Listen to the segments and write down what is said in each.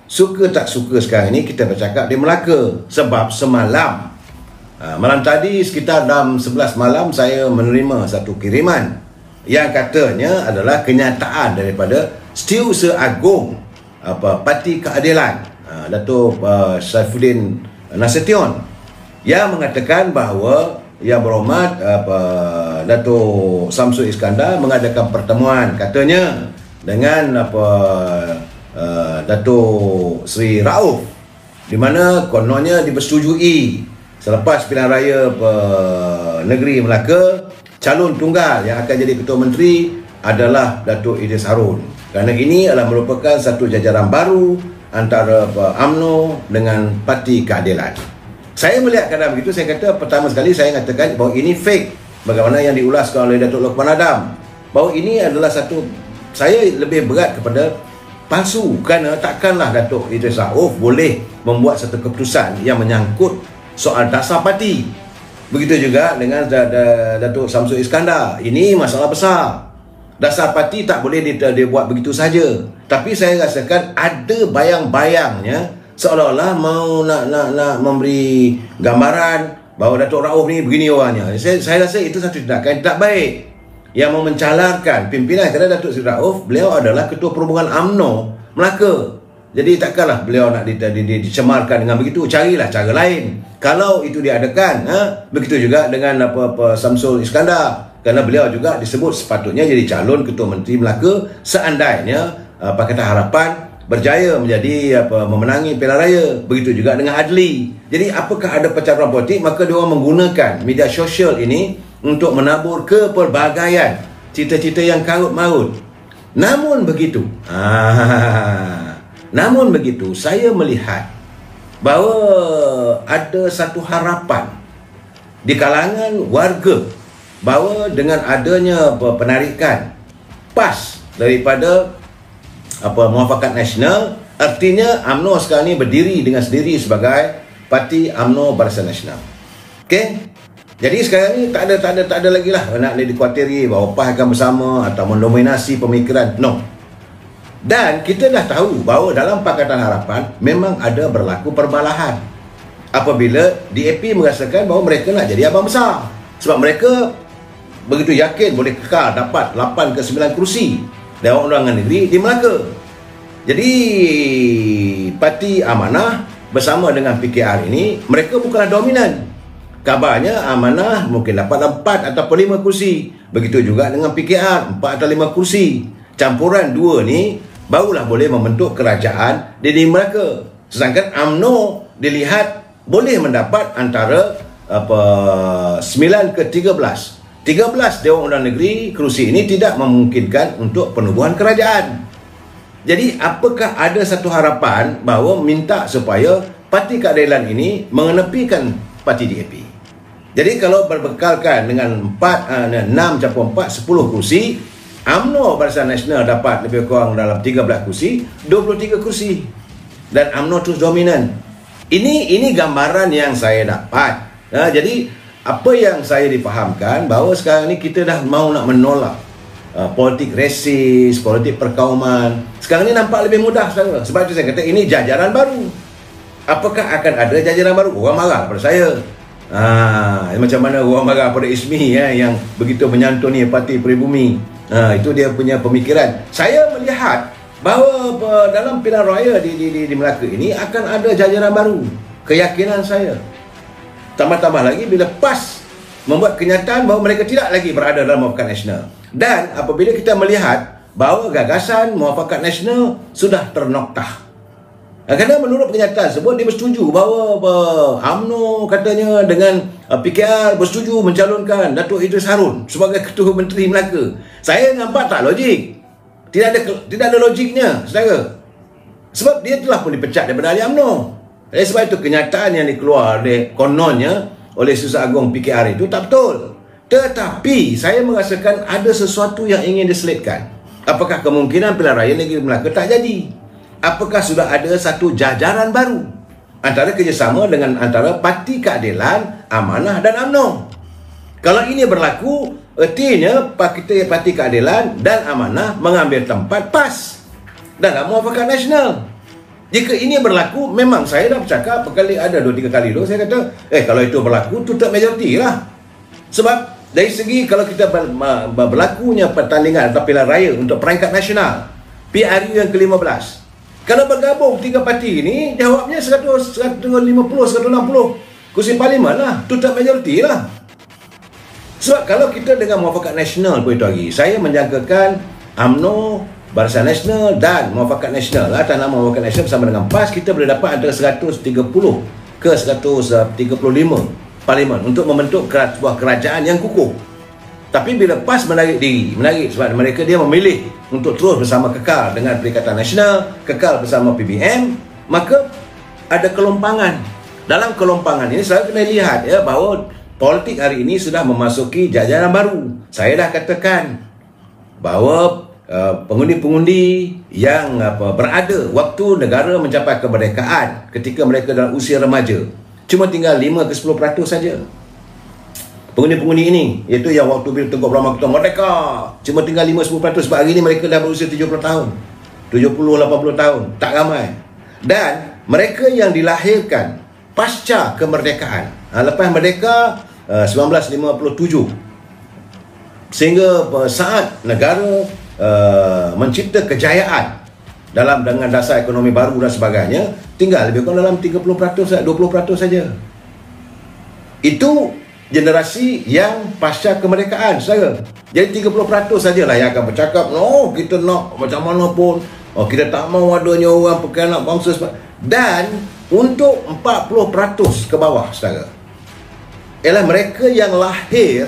Suka tak suka sekarang ini kita bercakap di Melaka. Sebab semalam, malam tadi sekitar jam 11 malam, saya menerima satu kiriman yang katanya adalah kenyataan daripada Setiausaha Agung Parti Keadilan, Datuk Saifuddin Nasution, yang mengatakan bahawa Yang Berhormat Datuk Samsul Iskandar mengadakan pertemuan katanya dengan Datuk Seri Rauf, di mana kononnya dipersetujui selepas pilihan raya negeri Melaka, calon tunggal yang akan jadi Ketua Menteri adalah Datuk Idris Harun. Kerana ini adalah merupakan satu jajaran baru antara UMNO dengan Parti Keadilan. Saya melihat keadaan begitu, saya kata pertama sekali saya katakan bahawa ini fake, bagaimana yang diulaskan oleh Datuk Lokman Adam, bahawa ini adalah satu, saya lebih berat kepada palsu, kerana takkanlah Datuk Idris Rauf boleh membuat satu keputusan yang menyangkut soal dasar parti. Begitu juga dengan Datuk Samsul Iskandar. Ini masalah besar. Dasar parti tak boleh dia buat begitu saja. Tapi saya rasakan ada bayang-bayangnya seolah-olah mau nak memberi gambaran bahawa Datuk Rauf ni begini orangnya. Saya rasa itu satu tindakan yang tak baik, yang mau mencalarkan pimpinan. Kerana Datuk Seri Rauf, beliau adalah Ketua Perhubungan UMNO Melaka. Jadi takkanlah beliau nak dicemarkan dengan begitu. Carilah cara lain kalau itu diadakan. Begitu juga dengan Samsul Iskandar, kerana beliau juga disebut sepatutnya jadi calon Ketua Menteri Melaka seandainya Pakatan Harapan berjaya menjadi memenangi pilihan raya. Begitu juga dengan Adli. Jadi apakah ada percakapan politik, maka dia orang menggunakan media sosial ini untuk menabur kepelbagaian cita-cita yang karut marut. Namun begitu, saya melihat bahawa ada satu harapan di kalangan warga bahawa dengan adanya penarikan PAS daripada Muafakat Nasional, artinya UMNO sekarang ni berdiri dengan sendiri sebagai Parti UMNO Barisan Nasional. Okey? Jadi sekarang ni tak ada lagi lah nak dikhawatiri bahawa PAS akan bersama atau mendominasi pemikiran. No. Dan kita dah tahu bahawa dalam Pakatan Harapan memang ada berlaku perbalahan apabila DAP merasakan bahawa mereka nak jadi abang besar. Sebab mereka begitu yakin boleh kekal dapat 8 ke 9 kursi Dewan Undangan Negeri di Melaka. Jadi Parti Amanah bersama dengan PKR ini, mereka bukanlah dominan. Kabarnya Amanah mungkin dapat 4 atau 5 kursi. Begitu juga dengan PKR, 4 atau 5 kursi. Campuran dua ni barulah boleh membentuk kerajaan di Melaka. Sedangkan UMNO dilihat boleh mendapat antara 9 ke 13. 13 Dewan Undangan Negeri, kerusi ini tidak memungkinkan untuk penubuhan kerajaan. Jadi apakah ada satu harapan bahawa minta supaya Parti Keadilan ini mengenepikan Parti DAP? Jadi kalau berbekalkan dengan 6-4, 10 kursi, UMNO Barisan Nasional dapat lebih kurang dalam 13 kursi, 23 kursi, dan UMNO terus dominan. Ini gambaran yang saya dapat. Jadi apa yang saya difahamkan bahawa sekarang ni kita dah mau nak menolak politik resis, politik perkauman. Sekarang ni nampak lebih mudah sekarang. Sebab itu saya kata ini jajaran baru. Apakah akan ada jajaran baru? Orang marah pada saya. Macam mana orang marah pada Ismi yang begitu menyantuni Parti Peribumi. Itu dia punya pemikiran. Saya melihat bahawa dalam pilihan raya di Melaka ini akan ada jajaran baru. Keyakinan saya. Tambah-tambah lagi bila PAS membuat kenyataan bahawa mereka tidak lagi berada dalam Muafakat Nasional. Dan apabila kita melihat bahawa gagasan Muafakat Nasional sudah ternoktah. Kerana menurut kenyataan tersebut, dia bersetuju bahawa UMNO katanya dengan PKR bersetuju mencalonkan Datuk Idris Harun sebagai Ketua Menteri Melaka. Saya nampak tak logik. Tidak ada logiknya, saudara. Sebab dia telah pun dipecat daripada ahli UMNO. Sebab itu kenyataan yang dikeluar kononnya oleh Setiausaha Agung PKR itu tak betul. Tetapi saya merasakan ada sesuatu yang ingin diselitkan. Apakah kemungkinan pilihan raya negeri Melaka tak jadi? Apakah sudah ada satu jajaran baru antara kerjasama dengan antara Parti Keadilan, Amanah dan UMNO? Kalau ini berlaku, artinya Parti Keadilan dan Amanah mengambil tempat PAS dalam Muafakat Nasional. Jika ini berlaku, memang saya dah bercakap berkali, ada 2-3 kali tu, saya kata, kalau itu berlaku, tutup majoriti lah. Sebab dari segi kalau kita berlakunya pertandingan atau pilihan raya untuk peringkat nasional, PRU yang ke-15, kalau bergabung 3 parti ini, jawabnya 150, 160 kursi parlimen lah, tutup majoriti lah. Sebab kalau kita dengan muafakat nasional pun itu hari, saya menjangkakan UMNO, Barisan Nasional dan Muafakat Nasional, atas nama Muafakat Nasional bersama dengan PAS, kita boleh dapat antara 130 ke 135 parlimen untuk membentuk sebuah kerajaan yang kukuh. Tapi bila PAS menarik diri, sebab mereka dia memilih untuk terus bersama kekal dengan Perikatan Nasional, kekal bersama PBM, maka ada kelompangan. Dalam kelompangan ini saya kena lihat bahawa politik hari ini sudah memasuki jajaran baru. Saya dah katakan bahawa pengundi-pengundi yang berada waktu negara mencapai kemerdekaan ketika mereka dalam usia remaja cuma tinggal 5 ke 10% saja. Pengundi-pengundi ini, iaitu yang waktu bila Tengku Abdul Rahman kata merdeka, cuma tinggal 5-10%, sebab hari ini mereka dah berusia 70 tahun, 70-80 tahun, tak ramai. Dan mereka yang dilahirkan pasca kemerdekaan, lepas merdeka 1957, sehingga saat negara mencipta kejayaan dengan dasar ekonomi baru dan sebagainya, tinggal lebih kurang dalam 30%, 20% saja. Itu generasi yang pasca kemerdekaan, saudara. Jadi 30% sajalah yang akan bercakap, no, kita nak macam mana pun, kita tak mau adanya orang pengkhianat bangsa. Dan untuk 40% ke bawah, saudara, ialah mereka yang lahir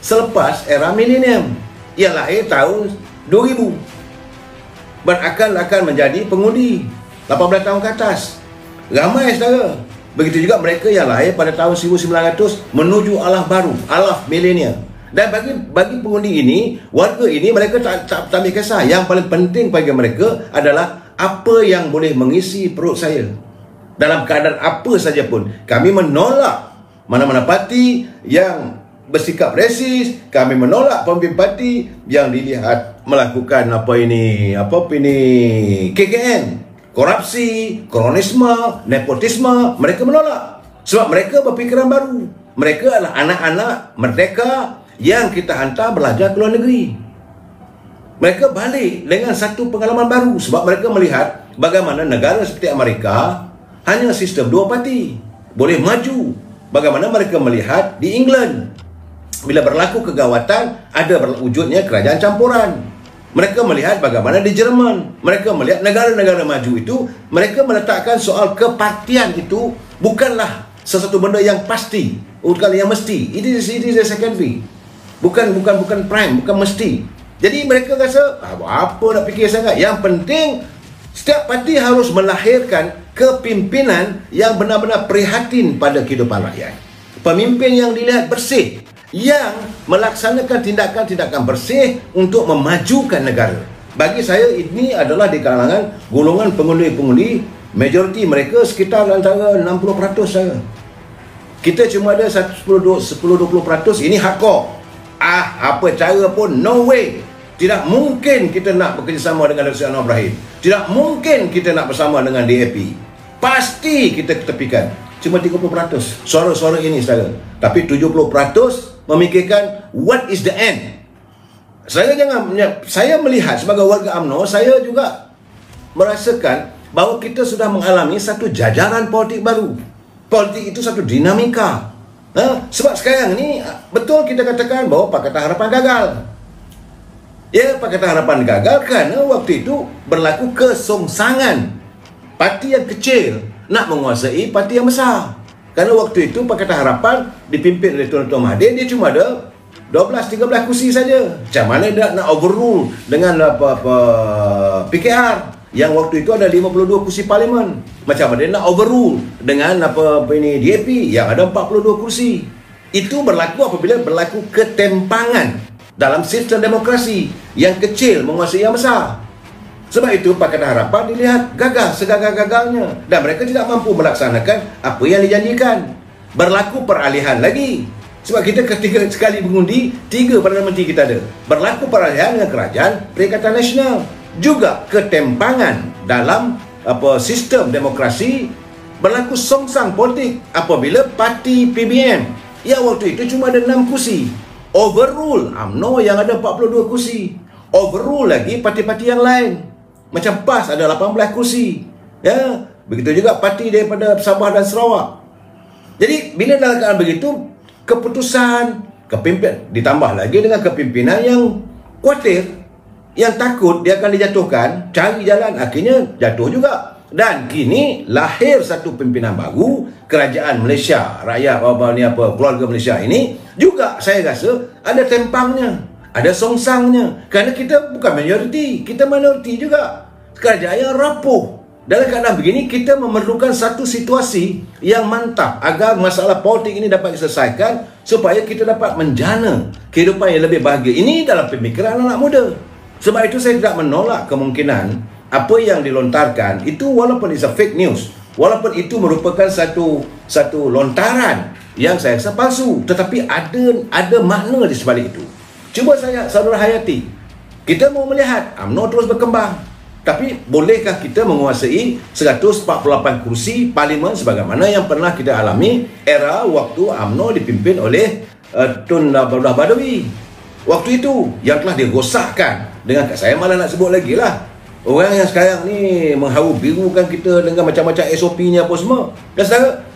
selepas era milenium, yang lahir tahun 2000, akan menjadi pengundi 18 tahun ke atas. Ramai, saudara. Begitu juga mereka yang lahir pada tahun 1900 menuju alaf baru, alaf milenial. Dan bagi pengundi ini, warga ini, mereka tak ambil kisah. Yang paling penting bagi mereka adalah apa yang boleh mengisi perut saya. Dalam keadaan apa saja pun, kami menolak mana-mana parti yang bersikap resis. Kami menolak pemimpin parti yang dilihat melakukan KKN, korupsi, kronisme, nepotisme. Mereka menolak sebab mereka berfikiran baru. Mereka adalah anak-anak merdeka yang kita hantar belajar ke luar negeri. Mereka balik dengan satu pengalaman baru sebab mereka melihat bagaimana negara seperti Amerika hanya sistem 2 parti boleh maju. Bagaimana mereka melihat di England, bila berlaku kegawatan, ada wujudnya kerajaan campuran. Mereka melihat bagaimana di Jerman. Mereka melihat negara-negara maju itu, mereka meletakkan soal kepartian itu bukanlah sesuatu benda yang pasti, bukan yang mesti. It is a secondary. Bukan prime, bukan mesti. Jadi mereka rasa, apa nak fikir sangat. Yang penting, setiap parti harus melahirkan kepimpinan yang benar-benar prihatin pada kehidupan rakyat. Pemimpin yang dilihat bersih, yang melaksanakan tindakan-tindakan bersih untuk memajukan negara. Bagi saya ini adalah di kalangan golongan pengundi-pengundi, majoriti mereka sekitar antara 60% saja. Kita cuma ada 10-20%. Ini hardcore. Apa cara pun, no way. Tidak mungkin kita nak bekerjasama dengan Dr. Anwar Ibrahim. Tidak mungkin kita nak bersama dengan DAP. Pasti kita ketepikan. Cuma 30% suara-suara ini, saudara. Tapi 70% memikirkan what is the end. Saya melihat sebagai warga UMNO, saya juga merasakan bahawa kita sudah mengalami satu jajaran politik baru. Politik itu satu dinamika. Sebab sekarang ni betul kita katakan bahawa Pakatan Harapan gagal. Ya, Pakatan Harapan gagal kerana waktu itu berlaku kesongsangan parti yang kecil nak menguasai parti yang besar. Kerana waktu itu Pakatan Harapan dipimpin oleh Tuan Mahathir, dia cuma ada 12-13 kursi saja. Macam mana dia nak overrule dengan PKR yang waktu itu ada 52 kursi parlimen. Macam mana dia nak overrule dengan DAP yang ada 42 kursi. Itu berlaku apabila berlaku ketempangan dalam sistem demokrasi, yang kecil menguasai yang besar. Sebab itu Pakatan Harapan dilihat gagal, segagal-gagalnya, dan mereka tidak mampu melaksanakan apa yang dijanjikan. Berlaku peralihan lagi. Sebab kita ketika sekali mengundi, 3 Perdana Menteri kita ada. Berlaku peralihan dengan kerajaan Perikatan Nasional. Juga ketempangan dalam sistem demokrasi berlaku songsang politik apabila parti PBM yang waktu itu cuma ada 6 kursi overrule UMNO yang ada 42 kursi, overrule lagi parti-parti yang lain. Macam PAS ada 18 kursi, ya. Begitu juga parti daripada Sabah dan Sarawak. Jadi bila dalam keadaan begitu, keputusan kepimpinan ditambah lagi dengan kepimpinan yang khawatir, yang takut dia akan dijatuhkan, cari jalan, akhirnya jatuh juga. Dan kini lahir satu pimpinan baru, kerajaan Malaysia, rakyat keluarga Malaysia ini juga saya rasa ada tempangnya, ada songsangnya. Kerana kita bukan majoriti, kita minoriti juga. Kerajaan yang rapuh. Dalam keadaan begini, kita memerlukan satu situasi yang mantap agar masalah politik ini dapat diselesaikan supaya kita dapat menjana kehidupan yang lebih bahagia. Ini dalam pemikiran anak muda. Sebab itu saya tidak menolak kemungkinan apa yang dilontarkan itu walaupun it's a fake news, walaupun itu merupakan satu lontaran yang saya rasa palsu, tetapi ada makna di sebalik itu. Cuba saya saudara hayati. Kita mau melihat UMNO terus berkembang. Tapi bolehkah kita menguasai 148 kursi parlimen sebagaimana yang pernah kita alami era waktu UMNO dipimpin oleh Tun Abdullah Badawi. Waktu itu yang telah dirosakkan dengan, saya malah nak sebut lagi lah, orang yang sekarang ni mengharu birukan kita dengan macam-macam SOP-nya apa semua.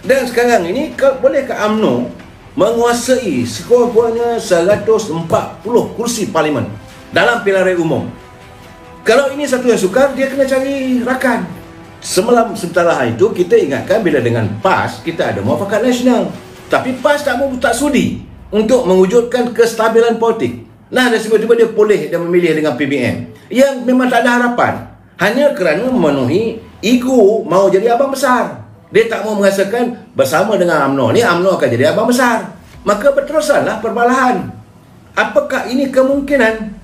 Dan sekarang ini bolehkah UMNO menguasai sekurang-kurangnya 140 kursi parlimen dalam pilihan raya umum? Kalau ini satu yang sukar, dia kena cari rakan. Sementara itu kita ingatkan bila dengan PAS kita ada muafakat nasional, tapi PAS tak sudi untuk mewujudkan kestabilan politik. Nah, dan tiba-tiba dia boleh dia memilih dengan PBM yang memang tak ada harapan, hanya kerana memenuhi ego mau jadi abang besar. Dia tak mau merasakan bersama dengan UMNO ni, UMNO akan jadi abang besar. Maka berterusanlah perbalahan. Apakah ini kemungkinan?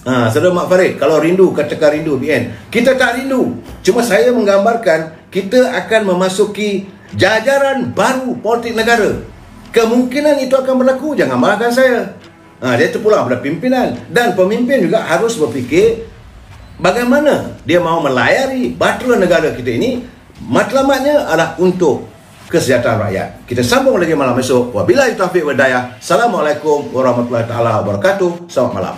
Saudara Mak Farid, kalau rindu, katakan rindu BN. Kita tak rindu. Cuma saya menggambarkan kita akan memasuki jajaran baru politik negara. Kemungkinan itu akan berlaku, jangan marahkan saya. Dia terpulang pada pimpinan. Dan pemimpin juga harus berfikir bagaimana dia mahu melayari bahtera negara kita ini. Matlamatnya adalah untuk kesejahteraan rakyat. Kita sambung lagi malam esok. Wabillahi taufiq wal hidayah. Assalamualaikum warahmatullahi taala wabarakatuh. Selamat malam.